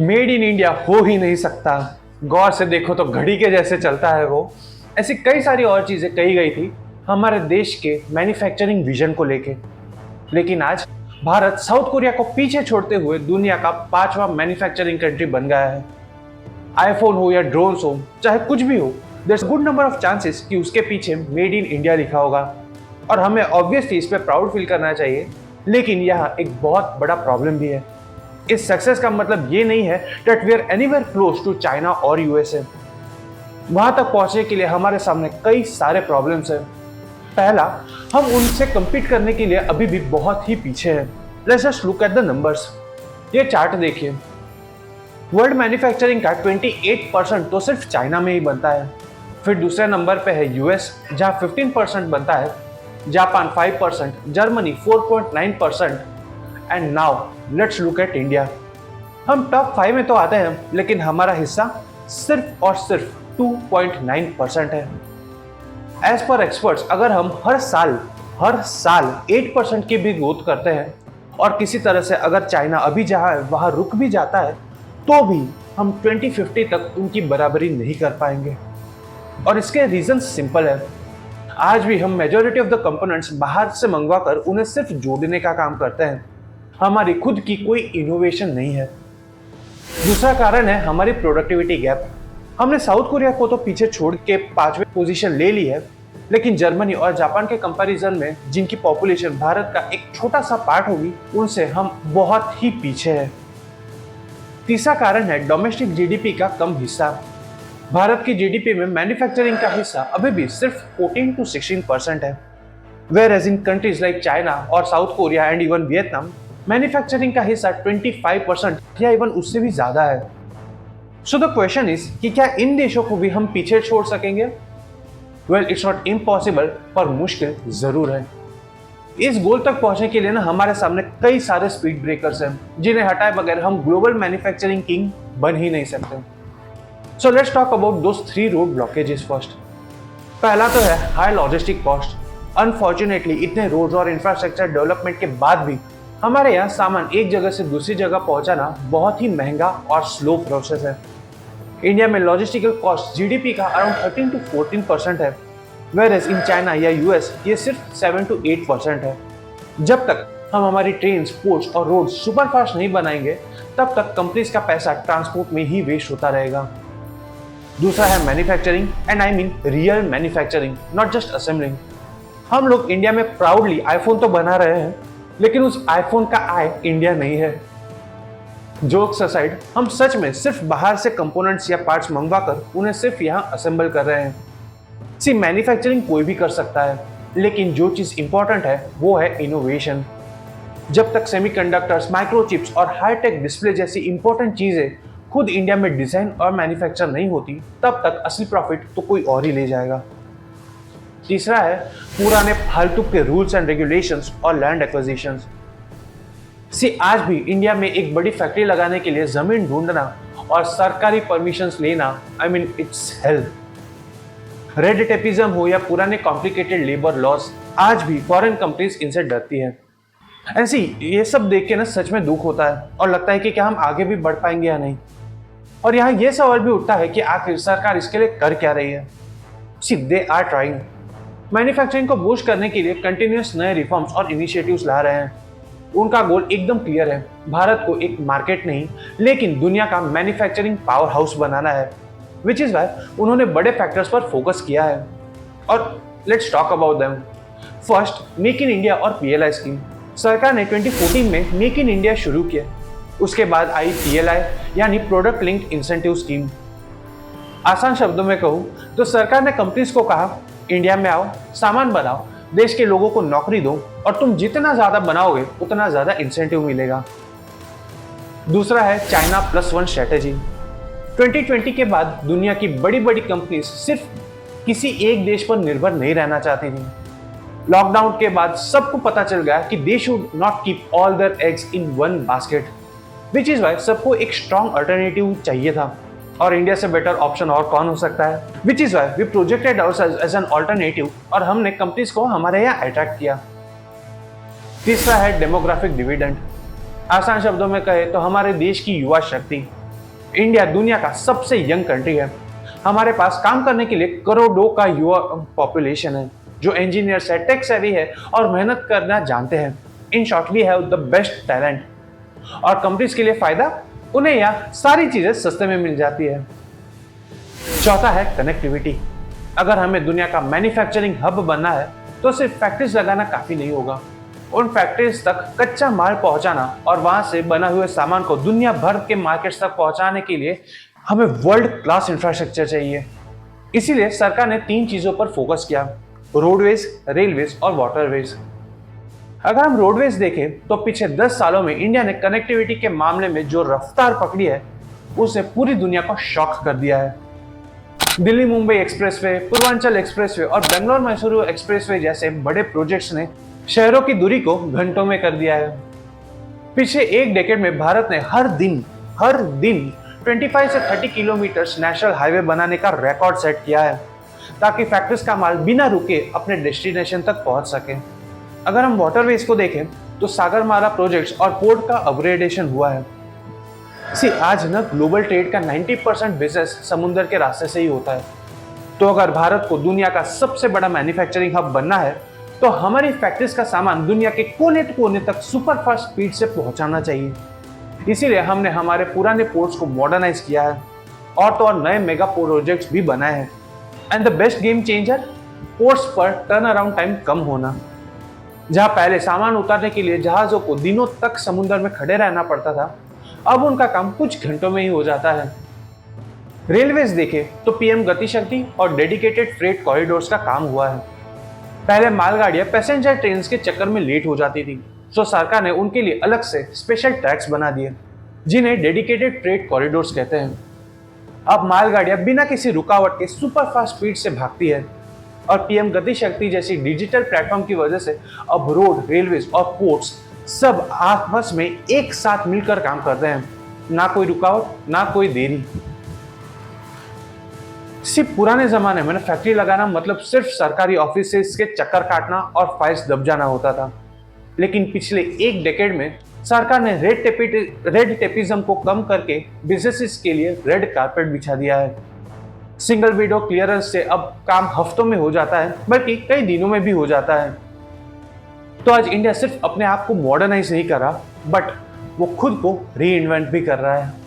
Made in India हो ही नहीं सकता। गौर से देखो तो घड़ी के जैसे चलता है वो। ऐसी कई सारी और चीजें कही गई थी हमारे देश के मैन्युफैक्चरिंग विजन को लेके, लेकिन आज भारत साउथ कोरिया को पीछे छोड़ते हुए दुनिया का 5वां मैन्युफैक्चरिंग कंट्री बन गया है। आईफोन हो या ड्रोन्स हो, चाहे कुछ भी हो, there good number of chances कि उसके पीछे मेड इन इंडिया लिखा होगा और हमें ऑब्वियसली इस पे प्राउड फील करना चाहिए। लेकिन यह एक बहुत बड़ा प्रॉब्लम भी है। इस सक्सेस का मतलब ये नहीं है that we are anywhere close to China और यूएसए। वहां तक पहुंचने के लिए हमारे सामने कई सारे प्रॉब्लम्स हैं। पहला, हम उनसे compete करने के लिए अभी भी बहुत ही पीछे हैं। Let's just look at the numbers. ये चार्ट देखिए, वर्ल्ड मैन्युफैक्चरिंग का 28% तो सिर्फ चाइना में ही बनता है। फिर दूसरे नंबर पे है यूएस, जहां 15% बनता है, Japan 5%, Germany 4.9%, and now let's look at India. हम टॉप 5 में तो आते हैं, लेकिन हमारा हिस्सा सिर्फ और सिर्फ 2.9% है। एज पर एक्सपर्ट्स, अगर हम हर साल 8% की भी ग्रोथ करते हैं और किसी तरह से अगर चाइना अभी जहां है वहां रुक भी जाता है, तो भी हम 2050 तक उनकी बराबरी नहीं कर पाएंगे। और इसके रीजन सिंपल है। आज भी हम मेजॉरिटी ऑफ द कंपोनेंट्स बाहर से मंगवा कर उन्हें सिर्फ जोड़ने का काम करते हैं। हमारी खुद की कोई इनोवेशन नहीं है। दूसरा कारण है हमारी प्रोडक्टिविटी गैप। हमने साउथ कोरिया को तो पीछे छोड़ के 5वें पोजीशन ले ली है, लेकिन जर्मनी और जापान के कंपैरिजन में, जिनकी पॉपुलेशन भारत का एक छोटा सा पार्ट होगी, उनसे हम बहुत ही पीछे हैं। तीसरा कारण है डोमेस्टिक जीडीपी का कम हिस्सा। भारत की जीडीपी में मैन्युफैक्चरिंग का हिस्सा अभी भी सिर्फ 14 to 16% है, whereas in countries like China और South Korea and even Vietnam, manufacturing का हिस्सा 25% या इवन उससे भी ज्यादा है। सो द क्वेश्चन इज कि क्या इन देशों को भी हम पीछे छोड़ सकेंगे? वेल, इट्स नॉट इम्पॉसिबल, पर मुश्किल जरूर है। इस गोल तक पहुंचने के लिए ना हमारे सामने कई सारे स्पीड ब्रेकर्स हैं, जिन्हें हटाए बगैर हम ग्लोबल मैन्युफैक्चरिंग किंग बन ही नहीं सकते। So let's talk about those 3 road blockages first. पहला तो है हाई लॉजिस्टिक कॉस्ट। अनफॉर्चुनेटली इतने रोड्स और इंफ्रास्ट्रक्चर डेवलपमेंट के बाद भी हमारे यहाँ सामान एक जगह से दूसरी जगह पहुंचाना बहुत ही महंगा और स्लो प्रोसेस है। इंडिया में लॉजिस्टिकल कॉस्ट जीडीपी का अराउंड 13 to 14% है, whereas इन चाइना या यूएस ये सिर्फ 7 to 8% है। जब तक हम हमारी ट्रेन, पोर्ट्स और रोड सुपरफास्ट नहीं बनाएंगे, तब तक कंपनीज का पैसा ट्रांसपोर्ट में ही वेस्ट होता रहेगा। दूसरा है manufacturing, and I mean real manufacturing, not just assembling. हम लोग इंडिया में प्राउडली आईफोन तो बना रहे हैं, लेकिन उस आईफोन का आई इंडिया नहीं है। जोक्स असाइड, हम सच में सिर्फ बाहर से कंपोनेंट्स या पार्ट्स मंगवा कर उन्हें सिर्फ यहाँ असेंबल कर रहे हैं। सी, मैन्युफैक्चरिंग कोई भी कर सकता है, लेकिन जो चीज़ इंपॉर्टेंट है वो है इनोवेशन। जब तक सेमीकंडक्टर्स, माइक्रोचिप्स और हाईटेक डिस्प्ले जैसी इंपॉर्टेंट चीज़ें खुद इंडिया में डिजाइन और मैन्युफैक्चर नहीं होती, तब तक असली प्रॉफिट तो कोई और ही ले जाएगा। तीसरा है पुराने फालतू के रूल्स एंड रेगुलेशंस और लैंड एक्विजिशंस। सी, आज भी इंडिया में एक बड़ी फैक्ट्री लगाने के लिए जमीन ढूंढना और सरकारी परमिशंस लेना, I mean it's hello. Red tapism हो या पुराने कॉम्प्लिकेटेड लेबर लॉस, आज भी फॉरेन कंपनीज इनसे डरती है। ऐसी ये सब देख के ना सच में दुख होता है और लगता है कि क्या हम आगे भी बढ़ पाएंगे या नहीं। और यहाँ ये सवाल भी उठता है कि आखिर सरकार इसके लिए कर क्या रही है। सी, दे आर ट्राइंग। मैन्युफैक्चरिंग को बूस्ट करने के लिए कंटिन्यूअस नए रिफॉर्म्स और इनिशिएटिव्स ला रहे हैं। उनका गोल एकदम क्लियर है, भारत को एक मार्केट नहीं लेकिन दुनिया का मैन्युफैक्चरिंग पावर हाउस बनाना है, विच इज वाई उन्होंने बड़े फैक्टर्स पर फोकस किया है। और let's talk about them. First, make in India और पीएलआई स्कीम। सरकार ने 2014 में मेक इन इंडिया शुरू किया। उसके बाद आई पीएलआई यानी प्रोडक्ट लिंक्ड इंसेंटिव स्कीम। आसान शब्दों में कहूँ तो सरकार ने कंपनीज को कहा, इंडिया में आओ, सामान बनाओ, देश के लोगों को नौकरी दो और तुम जितना ज्यादा बनाओगे उतना ज्यादा इंसेंटिव मिलेगा। दूसरा है चाइना प्लस वन स्ट्रेटेजी। 2020 के बाद दुनिया की बड़ी बड़ी कंपनीज सिर्फ किसी एक देश पर निर्भर नहीं रहना चाहती थी। लॉकडाउन के बाद सबको पता चल गया कि they should not keep all their eggs in one basket, which is why सबको एक स्ट्रॉन्ग अल्टरनेटिव चाहिए था। और इंडिया से बेटर ऑप्शन और कौन हो सकता है, which is why we projected ourselves as an alternative और हमने कंपनीज को हमारे यहाँ अट्रैक्ट किया। तीसरा है डेमोग्राफिक डिविडेंड। आसान शब्दों में कहे तो हमारे देश की युवा शक्ति। इंडिया दुनिया का सबसे यंग कंट्री है। हमारे पास काम करने के लिए करोड़ों का युवा पॉपुलेशन है जो इंजीनियर्स है, टेक सेवी है और मेहनत करना जानते हैं। In short we have the best talent. और कंपनीज के लिए फायदा, उन्हें यहाँ सारी चीजें सस्ते में मिल जाती है। चौथा है कनेक्टिविटी। अगर हमें दुनिया का मैन्युफैक्चरिंग हब बनना है तो सिर्फ फैक्ट्रीज लगाना काफी नहीं होगा। उन फैक्ट्रीज तक कच्चा माल पहुंचाना और वहां से बना हुए सामान को दुनिया भर के मार्केट्स तक पहुंचाने के लिए हमें वर्ल्ड क्लास इंफ्रास्ट्रक्चर चाहिए। इसीलिए सरकार ने 3 चीजों पर फोकस किया: रोडवेज, रेलवेज और वाटरवेज। अगर हम रोडवेज देखें तो पिछले 10 सालों में इंडिया ने कनेक्टिविटी के मामले में जो रफ्तार पकड़ी है उसने पूरी दुनिया को शॉक कर दिया है। दिल्ली मुंबई एक्सप्रेसवे, पूर्वांचल एक्सप्रेसवे और बेंगलोर मैसूरू एक्सप्रेसवे जैसे बड़े प्रोजेक्ट्स ने शहरों की दूरी को घंटों में कर दिया है। पिछले एक डेकेड में भारत ने हर दिन 25 से 30 किलोमीटर नेशनल हाईवे बनाने का रिकॉर्ड सेट किया है ताकि फैक्ट्रीज का माल बिना रुके अपने डेस्टिनेशन तक पहुंच सके। अगर हम वाटरवेज को देखें तो सागरमाला प्रोजेक्ट्स और पोर्ट का अपग्रेडेशन हुआ है। आज ना ग्लोबल ट्रेड का 90% बिजनेस समुद्र के रास्ते से ही होता है। तो अगर भारत को दुनिया का सबसे बड़ा मैन्युफैक्चरिंग हब बनना है तो हमारी फैक्ट्रीज का सामान दुनिया के कोने कोने तक सुपर फास्ट स्पीड से पहुंचाना चाहिए। इसीलिए हमने हमारे पुराने पोर्ट्स को मॉडर्नाइज किया है और तो और नए मेगा प्रोजेक्ट्स भी बनाए हैं। And the best game changer, ports पर टर्न अराउंड टाइम कम होना। जहां पहले सामान उतारने के लिए जहाजों को दिनों तक समुद्र में खड़े रहना पड़ता था, अब उनका काम कुछ घंटों में ही हो जाता है। रेलवेज देखें तो पीएम गति शक्ति और डेडिकेटेड फ्रेट कॉरिडोर्स का काम हुआ है। पहले मालगाड़ियां पैसेंजर ट्रेन के चक्कर में लेट हो जाती थी, तो सरकार ने उनके लिए अलग से स्पेशल ट्रैक्स बना दिए जिन्हें डेडिकेटेड फ्रेट कॉरिडोर्स कहते हैं। अब मालगाड़ियां बिना किसी रुकावट के सुपर फास्ट स्पीड से भागती है और पीएम गति शक्ति जैसी डिजिटल प्लेटफॉर्म की वजह से अब रोड, रेलवेज और पोर्ट्स सब आपस में एक साथ मिलकर काम कर रहे हैं। ना कोई रुकावट, ना कोई देरी। सिर्फ पुराने जमाने में फैक्ट्री लगाना मतलब सिर्फ सरकारी ऑफिस के चक्कर काटना और फाइल्स दब जाना होता था। लेकिन पिछले एक डेकेड में सरकार ने रेड टेपिज्म को कम करके बिजनेसेस के लिए रेड कारपेट बिछा दिया है। सिंगल विंडो क्लियरेंस से अब काम हफ्तों में हो जाता है, बल्कि कई दिनों में भी हो जाता है। तो आज इंडिया सिर्फ अपने आप को मॉडर्नाइज नहीं कर रहा, बट वो खुद को री इन्वेंट भी कर रहा है।